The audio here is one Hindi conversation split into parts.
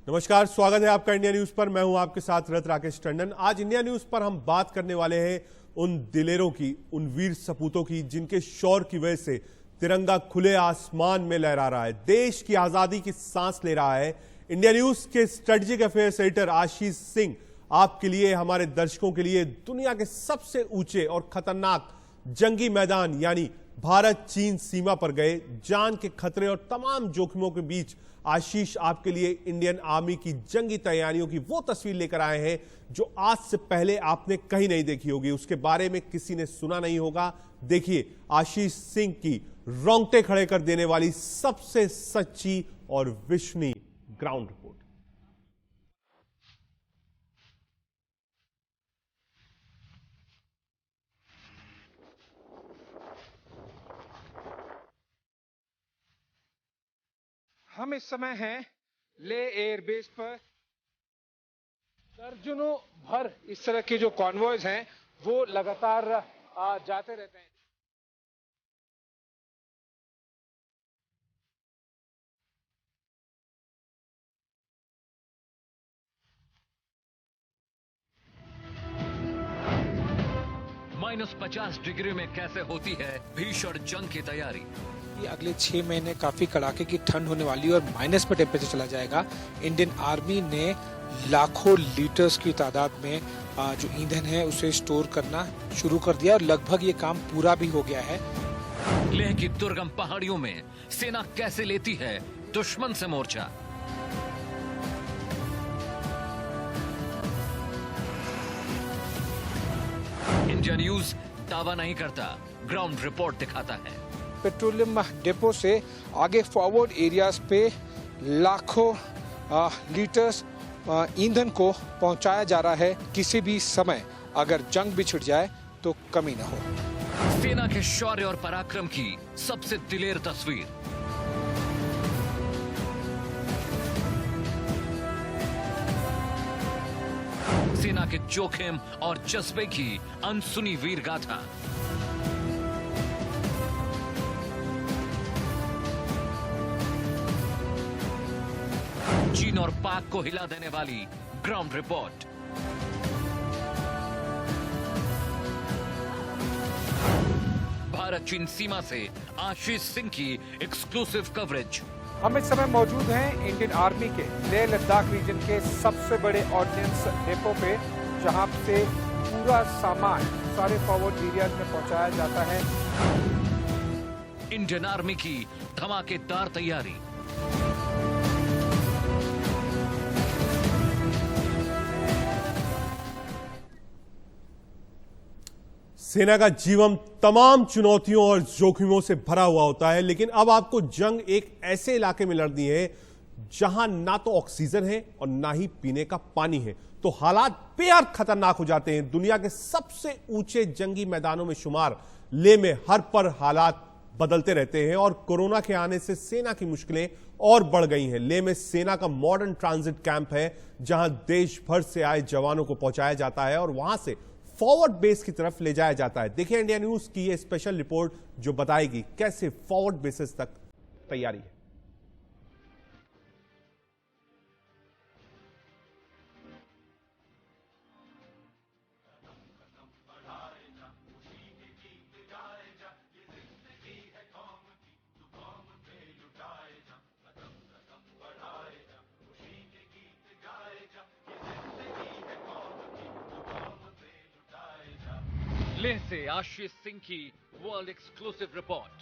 नमस्कार, स्वागत है आपका इंडिया न्यूज पर। मैं हूं आपके साथ रथ राकेश टंडन। आज इंडिया न्यूज पर हम बात करने वाले हैं उन दिलेरों की, उन वीर सपूतों की जिनके शौर्य की वजह से तिरंगा खुले आसमान में लहरा रहा है, देश की आजादी की सांस ले रहा है। इंडिया न्यूज के strategic affairs editor Ashish Singh आपके लिए, हमारे दर्शकों के लिए दुनिया के सबसे ऊंचे और खतरनाक जंगी मैदान यानी भारत चीन सीमा पर गए। जान के खतरे और तमाम जोखिमों के बीच आशीष आपके लिए इंडियन आर्मी की जंगी तैयारियों की वो तस्वीर लेकर आए हैं जो आज से पहले आपने कहीं नहीं देखी होगी, उसके बारे में किसी ने सुना नहीं होगा। देखिए आशीष सिंह की रोंगटे खड़े कर देने वाली सबसे सच्ची और विश्वसनीय ग्राउंड रिपोर्ट। हम इस समय हैं ले एयरबेस पर। दर्जनों भर इस तरह के जो कॉन्वॉयज हैं वो लगातार जाते रहते हैं। -50 डिग्री में कैसे होती है भीषण जंग की तैयारी। अगले 6 महीने काफी कड़ाके की ठंड होने वाली है और माइनस में टेम्परेचर चला जाएगा। इंडियन आर्मी ने लाखों लीटर्स की तादाद में जो ईंधन है उसे स्टोर करना शुरू कर दिया और लगभग ये काम पूरा भी हो गया है। लेह की दुर्गम पहाड़ियों में सेना कैसे लेती है दुश्मन से मोर्चा। इंडिया न्यूज दावा नहीं करता, ग्राउंड रिपोर्ट दिखाता है। पेट्रोलियम डिपो से आगे फॉरवर्ड एरियाज पे लाखों लीटर्स ईंधन को पहुंचाया जा रहा है। किसी भी समय अगर जंग भी छिड़ जाए तो कमी ना हो। सेना के शौर्य और पराक्रम की सबसे दिलेर तस्वीर। सेना के जोखिम और जज्बे की अनसुनी वीर गाथा। चीन और पाक को हिला देने वाली ग्राउंड रिपोर्ट। भारत चीन सीमा से आशीष सिंह की एक्सक्लूसिव कवरेज। हम इस समय मौजूद हैं इंडियन आर्मी के लेह लद्दाख रीजन के सबसे बड़े ऑर्डिनेंस डिपो पे, जहां से पूरा सामान सारे फॉरवर्ड एरियाज में पहुंचाया जाता है। इंडियन आर्मी की धमाकेदार तैयारी। सेना का जीवन तमाम चुनौतियों और जोखिमों से भरा हुआ होता है, लेकिन अब आपको जंग एक ऐसे इलाके में लड़नी है जहां ना तो ऑक्सीजन है और ना ही पीने का पानी है, तो हालात बेहद खतरनाक हो जाते हैं। दुनिया के सबसे ऊंचे जंगी मैदानों में शुमार लेह में हर पल हालात बदलते रहते हैं और कोरोना के आने से सेना की मुश्किलें और बढ़ गई हैं। लेह में सेना का मॉडर्न ट्रांजिट कैंप है जहां देश भर से आए जवानों को पहुंचाया जाता है और वहां से फॉरवर्ड बेस की तरफ ले जाया जाता है। देखिए इंडिया न्यूज की ये स्पेशल रिपोर्ट जो बताएगी कैसे फॉरवर्ड बेसिस तक तैयारी है। लेह से आशीष सिंह की वर्ल्ड एक्सक्लूसिव रिपोर्ट।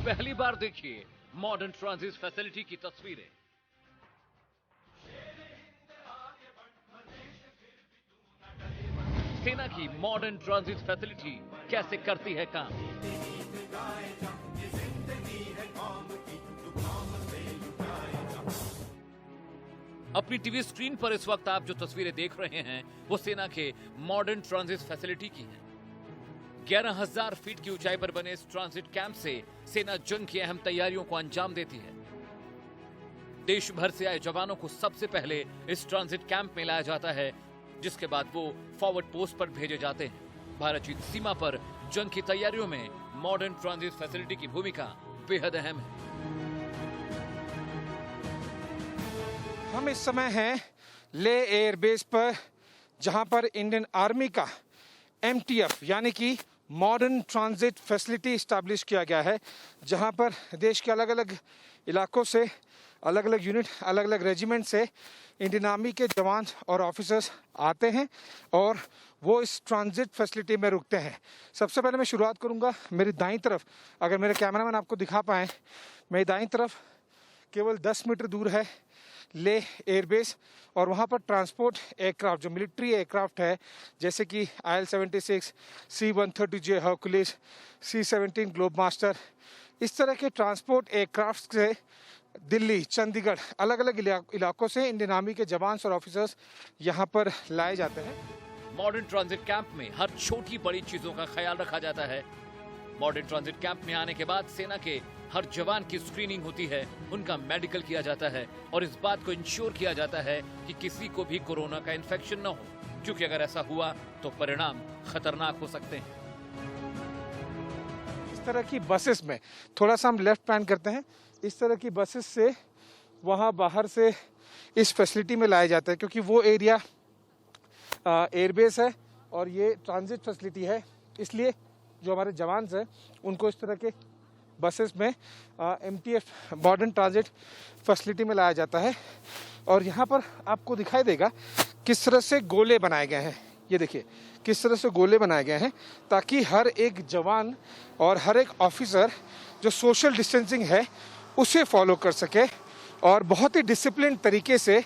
पहली बार देखिए मॉडर्न ट्रांजिट फैसिलिटी की तस्वीरें। सेना की मॉडर्न ट्रांजिट फैसिलिटी कैसे करती है काम। अपनी टीवी स्क्रीन पर इस वक्त आप जो तस्वीरें देख रहे हैं वो सेना के मॉडर्न ट्रांजिट फैसिलिटी की हैं। 11,000 फीट की ऊंचाई पर बने इस ट्रांजिट कैंप से सेना जंग की अहम तैयारियों को अंजाम देती है। देश भर से आए जवानों को सबसे पहले इस ट्रांजिट कैंप में लाया जाता है, जिसके बाद वो फॉरवर्ड पोस्ट पर भेजे जाते हैं। भारत चीन सीमा पर जंग की तैयारियों में मॉडर्न ट्रांजिट फैसिलिटी की भूमिका बेहद अहम है। हम इस समय हैं ले एयरबेस पर, जहां पर इंडियन आर्मी का MTF यानी कि मॉडर्न ट्रांजिट फैसिलिटी इस्टेब्लिश किया गया है, जहां पर देश के अलग अलग इलाकों से, अलग अलग यूनिट, अलग अलग रेजिमेंट से इंडियन आर्मी के जवान और ऑफिसर्स आते हैं और वो इस ट्रांजिट फैसिलिटी में रुकते हैं। सबसे पहले मैं शुरुआत करूंगा मेरी दाईं तरफ, अगर मेरे कैमरामैन आपको दिखा पाएँ, मेरी दाईं तरफ केवल 10 मीटर दूर है ले एयरबेस और वहाँ पर ट्रांसपोर्ट एयरक्राफ्ट, जो मिलिट्री एयरक्राफ्ट है, जैसे कि IL-76, C-130J Hercules, C-17 globe master, इस तरह के ट्रांसपोर्ट एयरक्राफ्ट से दिल्ली, चंडीगढ़, अलग अलग इलाकों से इंडियन आर्मी के जवान और ऑफिसर्स यहाँ पर लाए जाते हैं। मॉडर्न ट्रांजिट कैंप में हर छोटी बड़ी चीजों का ख्याल रखा जाता है। मॉडर्न ट्रांजिट कैंप में आने के बाद सेना के हर जवान की स्क्रीनिंग होती है, उनका मेडिकल किया जाता है और इस बात को इंश्योर किया जाता है कि किसी को भी कोरोना का इन्फेक्शन न हो, क्योंकि अगर ऐसा हुआ तो परिणाम खतरनाक हो सकते हैं। इस तरह की बसेस में, थोड़ा सा हम लेफ्ट पैन करते हैं, इस तरह की बसेस से वहाँ बाहर से इस फैसिलिटी में लाया जाता है, क्योंकि वो एरिया एयरबेस है और ये ट्रांजिट फैसिलिटी है, इसलिए जो हमारे जवान हैं उनको इस तरह के बसेस में MTF मॉडर्न ट्रांजिट फैसिलिटी में लाया जाता है। और यहाँ पर आपको दिखाई देगा किस तरह से गोले बनाए गए हैं। ये देखिए किस तरह से गोले बनाए गए हैं, ताकि हर एक जवान और हर एक ऑफिसर जो सोशल डिस्टेंसिंग है उसे फॉलो कर सके और बहुत ही डिसिप्लिन तरीके से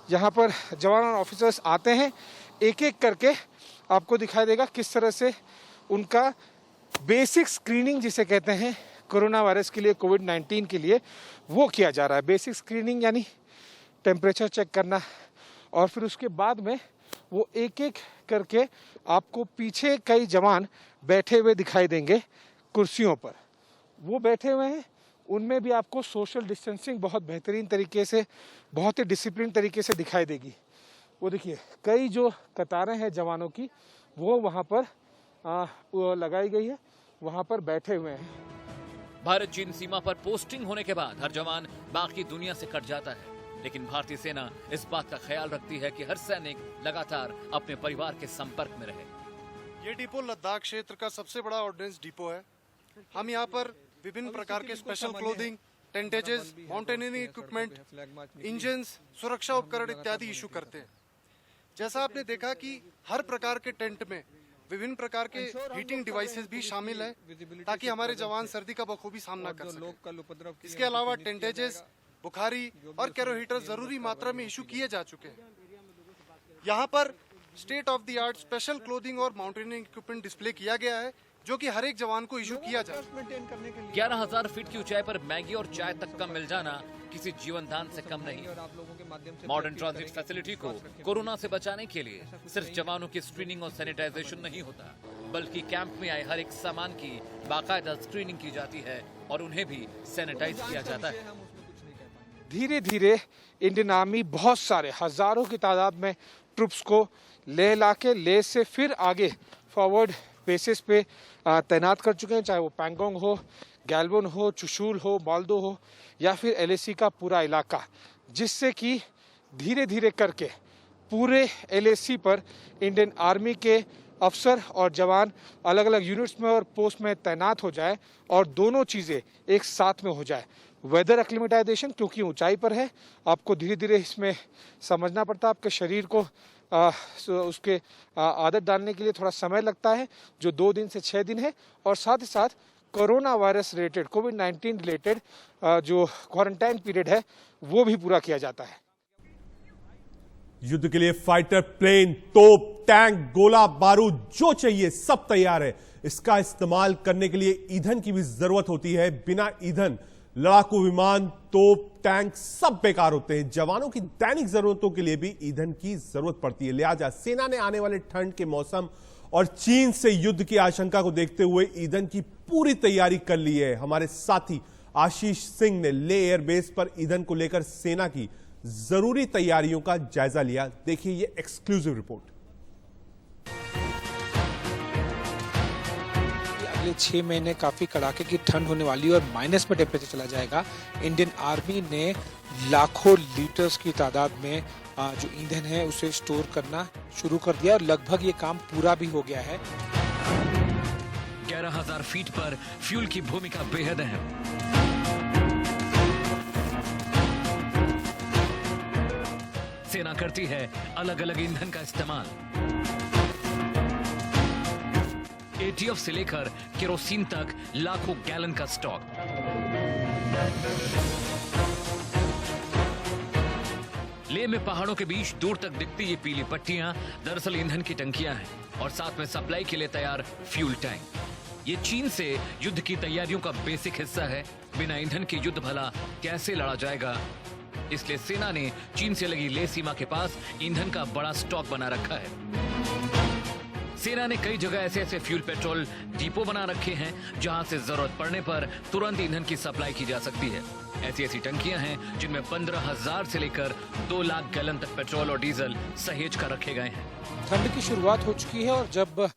यहाँ पर जवान और ऑफिसर्स आते हैं। एक एक करके आपको दिखाई देगा किस तरह से उनका बेसिक स्क्रीनिंग, जिसे कहते हैं कोरोना वायरस के लिए, कोविड-19 के लिए, वो किया जा रहा है। बेसिक स्क्रीनिंग यानी टेम्परेचर चेक करना, और फिर उसके बाद में वो एक एक करके आपको पीछे कई जवान बैठे हुए दिखाई देंगे कुर्सियों पर। वो बैठे हुए हैं, उनमें भी आपको सोशल डिस्टेंसिंग बहुत बेहतरीन तरीके से, बहुत ही डिसिप्लिन तरीके से दिखाई देगी। वो देखिए कई जो कतारें हैं जवानों की, वो वहाँ पर वो लगाई गई है, वहाँ पर बैठे हुए हैं। भारत चीन सीमा पर पोस्टिंग होने के बाद हर जवान बाकी दुनिया से कट जाता है, लेकिन भारतीय सेना इस बात का ख्याल रखती है कि हर सैनिक लगातार अपने परिवार के संपर्क में रहे। ये डिपो लद्दाख क्षेत्र का सबसे बड़ा ऑर्डिनेंस डिपो है। हम यहाँ पर विभिन्न प्रकार के special clothing, tentages, mountaineering equipment, engines, सुरक्षा उपकरण इत्यादि इशू करते हैं। जैसा आपने देखा कि हर प्रकार के टेंट में विभिन्न प्रकार के हीटिंग डिवाइसेस भी शामिल है, ताकि हमारे जवान सर्दी का बखूबी सामना कर सकें। इसके अलावा टेंटेजेस, बुखारी और कैरो हीटर जरूरी मात्रा में इशू किए जा चुके हैं। यहाँ पर state of the art special clothing और माउंटेनियरिंग इक्विपमेंट डिस्प्ले किया गया है, जो कि हर एक जवान को इशू किया जाए। 11,000 फीट की ऊंचाई पर मैगी और चाय तक का मिल जाना किसी जीवन दान से कम नहीं। मॉडर्न ट्रांजिट फैसिलिटी को कोरोना से बचाने के लिए सिर्फ जवानों की स्क्रीनिंग और सैनिटाइजेशन नहीं होता, बल्कि कैंप में आए हर एक सामान की बाकायदा स्क्रीनिंग की जाती है और उन्हें भी सैनिटाइज किया जाता है। धीरे धीरे इंडियन आर्मी बहुत सारे हजारों की तादाद में ट्रुप्स को ले लाके ले से फिर आगे फॉरवर्ड बेसिस पे तैनात कर चुके हैं, चाहे वो पैंगोंग हो, गैल्बन हो, चुशूल हो, बाल्दो हो या फिर LAC का पूरा इलाका, जिससे कि धीरे धीरे करके पूरे LAC पर इंडियन आर्मी के अफसर और जवान अलग अलग यूनिट्स में और पोस्ट में तैनात हो जाए और दोनों चीज़ें एक साथ में हो जाए। वेदर एक्लिमेटाइजेशन, क्योंकि ऊंचाई पर है, आपको धीरे धीरे इसमें समझना पड़ता है, आपके शरीर को उसके आदत डालने के लिए थोड़ा समय लगता है, जो 2 दिन से 6 दिन है, और साथ ही साथ कोरोना वायरस रिलेटेड, कोविड-19 रिलेटेड जो क्वारंटाइन पीरियड है वो भी पूरा किया जाता है। युद्ध के लिए फाइटर प्लेन, तोप, टैंक, गोला बारूद जो चाहिए सब तैयार है। इसका इस्तेमाल करने के लिए ईंधन की भी जरूरत होती है। बिना ईंधन लड़ाकू विमान, तोप, टैंक सब बेकार होते हैं। जवानों की दैनिक जरूरतों के लिए भी ईंधन की जरूरत पड़ती है। लिहाजा सेना ने आने वाले ठंड के मौसम और चीन से युद्ध की आशंका को देखते हुए ईंधन की पूरी तैयारी कर ली है। हमारे साथी आशीष सिंह ने ले एयरबेस पर ईंधन को लेकर सेना की जरूरी तैयारियों का जायजा लिया। देखिए ये एक्सक्लूसिव रिपोर्ट। अगले 6 महीने काफ़ी कड़ाके की ठंड होने वाली है और माइनस में टेम्परेचर चला जाएगा। इंडियन आर्मी ने लाखों लीटर्स की तादाद में जो ईंधन है उसे स्टोर करना शुरू कर दिया और लगभग ये काम पूरा भी हो गया है। 11,000 फीट पर फ्यूल की भूमिका बेहद अहम। सेना करती है अलग अलग ईंधन का इस्तेमाल। एटीएफ से लेकर केरोसिन तक लाखों गैलन का स्टॉक। लेह में पहाड़ों के बीच दूर तक दिखती ये पीली पट्टियां दरअसल ईंधन की टंकियां हैं और साथ में सप्लाई के लिए तैयार फ्यूल टैंक। ये चीन से युद्ध की तैयारियों का बेसिक हिस्सा है। बिना ईंधन के युद्ध भला कैसे लड़ा जाएगा, इसलिए सेना ने चीन से लगी लेह सीमा के पास ईंधन का बड़ा स्टॉक बना रखा है। सेना ने कई जगह ऐसे फ्यूल पेट्रोल डिपो बना रखे हैं जहां से जरूरत पड़ने पर तुरंत ईंधन की सप्लाई की जा सकती है। ऐसी टंकियां हैं जिनमें 15,000 से लेकर 2 लाख गैलन तक पेट्रोल और डीजल सहेज कर रखे गए हैं। ठंड की शुरुआत हो चुकी है और जब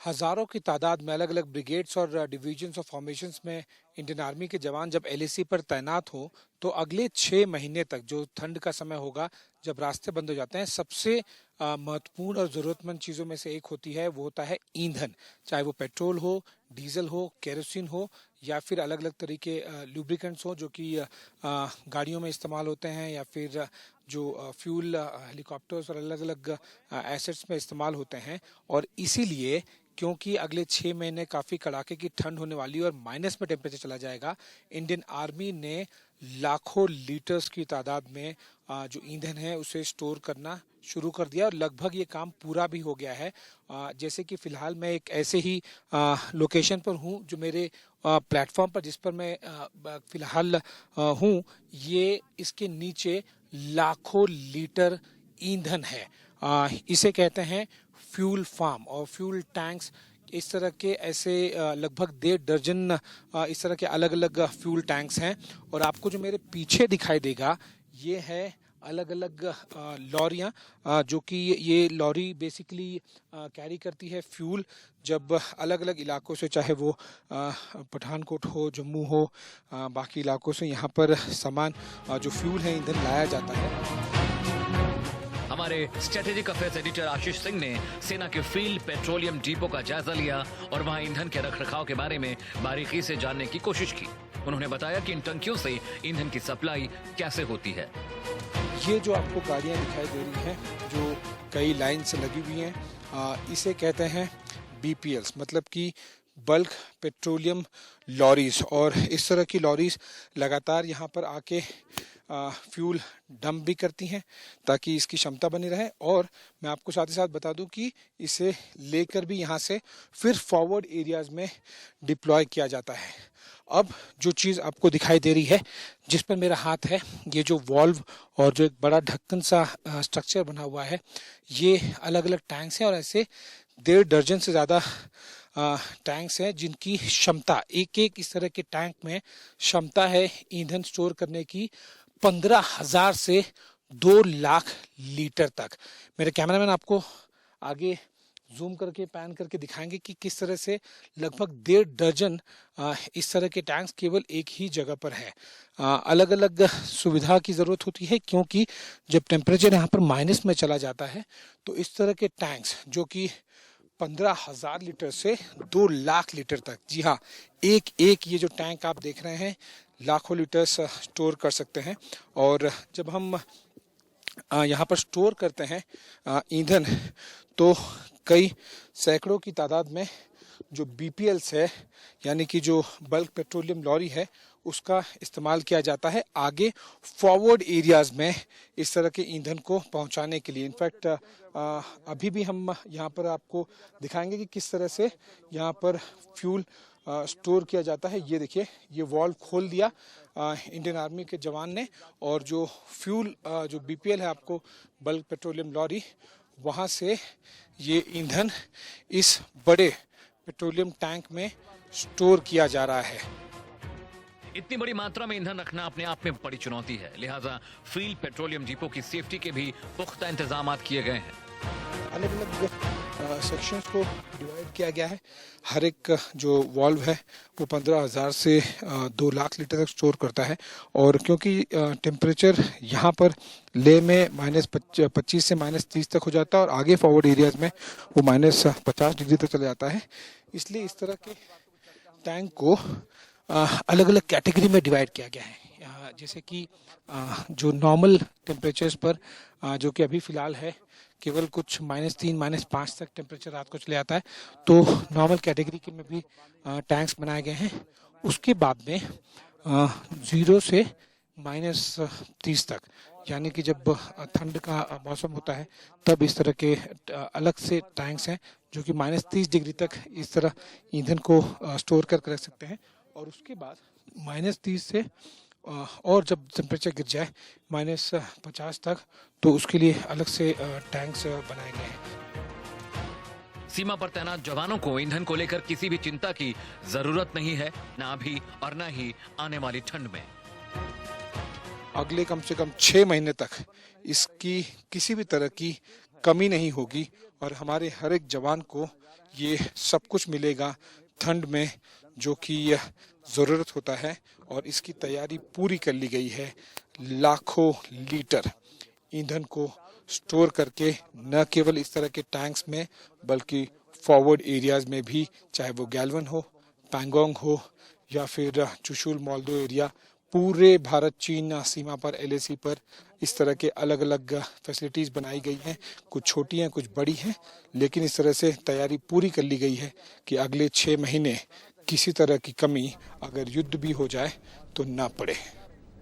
हजारों की तादाद में अलग अलग ब्रिगेड्स और डिवीजन्स और फॉर्मेशंस में इंडियन आर्मी के जवान जब एलएसी पर तैनात हो तो अगले 6 महीने तक जो ठंड का समय होगा, जब रास्ते बंद हो जाते हैं, सबसे महत्वपूर्ण और ज़रूरतमंद चीज़ों में से एक होती है, वो होता है ईंधन। चाहे वो पेट्रोल हो, डीजल हो, केरोसिन हो या फिर अलग अलग तरीके लुब्रिकेंट्स हो जो कि गाड़ियों में इस्तेमाल होते हैं या फिर जो फ्यूल हेलीकॉप्टर्स और अलग अलग एसेट्स में इस्तेमाल होते हैं। और इसीलिए क्योंकि अगले 6 महीने काफ़ी कड़ाके की ठंड होने वाली है और माइनस में टेम्परेचर चला जाएगा, इंडियन आर्मी ने लाखों लीटर्स की तादाद में जो ईंधन है उसे स्टोर करना शुरू कर दिया और लगभग ये काम पूरा भी हो गया है। जैसे कि फ़िलहाल मैं एक ऐसे ही लोकेशन पर हूँ जो मेरे प्लेटफॉर्म पर जिस पर मैं फ़िलहाल हूँ, ये इसके नीचे लाखों लीटर ईंधन है। इसे कहते हैं फ्यूल फार्म और फ्यूल टैंक्स। इस तरह के ऐसे लगभग 1.5 दर्जन इस तरह के अलग अलग फ्यूल टैंक्स हैं। और आपको जो मेरे पीछे दिखाई देगा ये है अलग अलग लॉरियाँ, जो कि ये लॉरी बेसिकली कैरी करती है फ्यूल। जब अलग अलग इलाकों से, चाहे वो पठानकोट हो, जम्मू हो, बाकी इलाकों से यहाँ पर सामान जो फ्यूल है, ईंधन लाया जाता है। हमारे strategic affairs editor Ashish Singh ने सेना के फील्ड पेट्रोलियम डिपो का जायजा लिया और वहां ईंधन के रखरखाव के बारे में बारीकी से जानने की कोशिश की। उन्होंने बताया कि इन टंकियों से ईंधन की सप्लाई कैसे होती है। ये जो आपको गाड़ियां दिखाई दे रही हैं जो कई लाइन से लगी हुई हैं, इसे कहते हैं बीपीएल्स, मतलब कि बल्क पेट्रोलियम लॉरीज। और इस तरह की लॉरीज लगातार यहाँ पर आके फ्यूल डंप भी करती हैं ताकि इसकी क्षमता बनी रहे। और मैं आपको साथ ही साथ बता दूं कि इसे लेकर भी यहाँ से फिर फॉरवर्ड एरियाज में डिप्लॉय किया जाता है। अब जो चीज़ आपको दिखाई दे रही है जिस पर मेरा हाथ है, ये जो वॉल्व और जो एक बड़ा ढक्कन सा स्ट्रक्चर बना हुआ है, ये अलग अलग टैंक्स हैं और ऐसे 1.5 दर्जन से ज़्यादा टैंक्स हैं जिनकी क्षमता, एक इस तरह के टैंक में क्षमता है ईंधन स्टोर करने की 15,000 से 2 लाख लीटर तक। मेरे कैमरामैन आपको आगे जूम करके पैन करके दिखाएंगे कि किस तरह से लगभग 1.5 दर्जन इस तरह के टैंक्स केवल एक ही जगह पर है। अलग अलग सुविधा की ज़रूरत होती है क्योंकि जब टेम्परेचर यहाँ पर माइनस में चला जाता है तो इस तरह के टैंक्स जो कि 15,000 लीटर से 2 लाख लीटर तक, जी हाँ, एक ये जो टैंक आप देख रहे हैं लाखों लीटर्स स्टोर कर सकते हैं। और जब हम यहाँ पर स्टोर करते हैं ईंधन तो कई सैकड़ों की तादाद में जो बीपीएल्स है, यानी कि जो बल्क पेट्रोलियम लॉरी है, उसका इस्तेमाल किया जाता है आगे फॉरवर्ड एरियाज में इस तरह के ईंधन को पहुंचाने के लिए। इनफैक्ट अभी भी हम यहाँ पर आपको दिखाएंगे कि किस तरह से यहाँ पर फ्यूल स्टोर किया जाता है। ये देखिए, ये वॉल्व खोल दिया इंडियन आर्मी के जवान ने और जो फ्यूल जो बीपीएल है आपको बल्क पेट्रोलियम लॉरी, वहाँ से ये ईंधन इस बड़े पेट्रोलियम टैंक में स्टोर किया जा रहा है। इतनी बड़ी मात्रा में ईंधन रखना अपने आप में बड़ी चुनौती है, लिहाजा फील्ड पेट्रोलियम डिपो की सेफ्टी के भी पुख्ता इंतजाम किए गए हैं। अलग अलग सेक्शंस को डिवाइड किया गया है। हर एक जो वॉल्व है वो 15,000 से 2 लाख लीटर तक स्टोर करता है। और क्योंकि टेम्परेचर यहाँ पर ले में -25 से -30 तक हो जाता है और आगे फॉरवर्ड एरियाज में वो -50 डिग्री तक चला जाता है, इसलिए इस तरह के टैंक को अलग अलग कैटेगरी में डिवाइड किया गया है। जैसे कि जो नॉर्मल टेम्परेचर्स पर जो कि अभी फ़िलहाल है केवल कुछ -3 -5 तक टेम्परेचर रात को चले आता है, तो नॉर्मल कैटेगरी के में भी टैंक्स बनाए गए हैं। उसके बाद में 0 से -30 तक, यानी कि जब ठंड का मौसम होता है तब इस तरह के अलग से टैंक्स हैं जो कि -30 डिग्री तक इस तरह ईंधन को स्टोर करके रख सकते हैं। और उसके बाद -30 से और जब टेम्परेचर गिर जाए -50 तक, तो उसके लिए अलग से टैंक्स बनाए गए हैं। सीमा पर तैनात जवानों को ईंधन को लेकर किसी भी चिंता की जरूरत नहीं है, ना अभी और ना ही आने वाली ठंड में। अगले कम से कम 6 महीने तक इसकी किसी भी तरह की कमी नहीं होगी और हमारे हर एक जवान को ये सब कुछ मिलेगा ठंड में जो कि ज़रूरत होता है। और इसकी तैयारी पूरी कर ली गई है। लाखों लीटर ईंधन को स्टोर करके न केवल इस तरह के टैंक्स में बल्कि फॉरवर्ड एरियाज में भी, चाहे वो गैल्वन हो, पैंगोंग हो या फिर चुशुल मोल्दो एरिया, पूरे भारत चीन सीमा पर LAC पर इस तरह के अलग अलग फैसिलिटीज़ बनाई गई हैं। कुछ छोटी हैं, कुछ बड़ी हैं, लेकिन इस तरह से तैयारी पूरी कर ली गई है कि अगले 6 महीने किसी तरह की कमी अगर युद्ध भी हो जाए तो ना पड़े।